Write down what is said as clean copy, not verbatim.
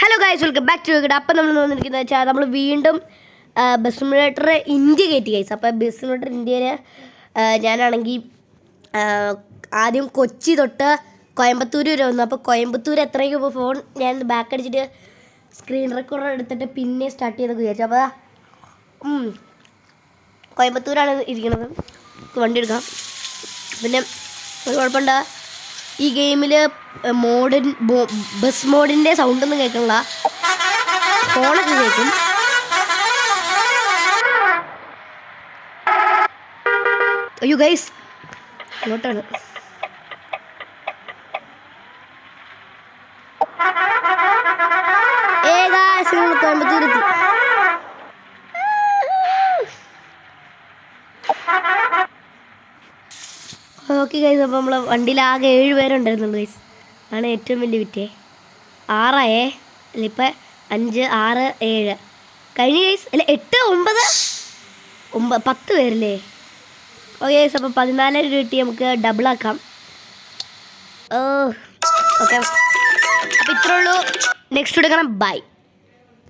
Hello guys, welcome back to video. അപ്പം നമ്മൾ വന്നിരിക്കുന്നത് വെച്ചാൽ നമ്മൾ വീണ്ടും ബസ് സിമുലേറ്റർ ഇന്ത്യ കയറ്റി ഗൈസ്. അപ്പോൾ ബസ് സിമുലേറ്റർ ഇന്ത്യയിൽ ഞാനാണെങ്കിൽ ആദ്യം കൊച്ചി തൊട്ട് കോയമ്പത്തൂർ വരെ വന്നു. അപ്പോൾ കോയമ്പത്തൂർ എത്രയ്ക്ക് ഇപ്പോൾ ഫോൺ ഞാൻ ബാക്ക് അടിച്ചിട്ട് സ്ക്രീൻ റെക്കോർഡർ എടുത്തിട്ട് പിന്നെ സ്റ്റാർട്ട് ചെയ്തൊക്കെ വിചാരിച്ചു. അപ്പോൾ കോയമ്പത്തൂരാണ് ഇരിക്കുന്നത്. വണ്ടി എടുക്കാം. പിന്നെ ഒരു കുഴപ്പമുണ്ട്, ഈ ഗെയിമിൽ ബസ് മോഡിൻ്റെ സൗണ്ടൊന്നും കേൾക്കണില്ല, ഫോണൊക്കെ കേൾക്കും. അയ്യോ ഗൈസ്, ഇങ്ങോട്ടാണ്. കോയമ്പത്തൂരെത്തി. ഓക്കെ ഗൈസ്, അപ്പോൾ നമ്മൾ വണ്ടിയിൽ ആകെ 7 പേരുണ്ടായിരുന്നുള്ളൂ ഗൈസ്. ആണ് ഏറ്റവും വലിയ വിറ്റേ. 6 അല്ല, ഇപ്പം 5, 6, 7 കഴിഞ്ഞ ഗൈസ്. അല്ല 8, 9, 10 പേരല്ലേ. ഓക്കെ ഗൈസ്, അപ്പോൾ 14,000 രൂപ കിട്ടി. നമുക്ക് ഡബിളാക്കാം. ഓക്കെ, അപ്പോൾ ഇത്രേ ഉള്ളൂ. നെക്സ്റ്റ് എടുക്കണം. ബൈ.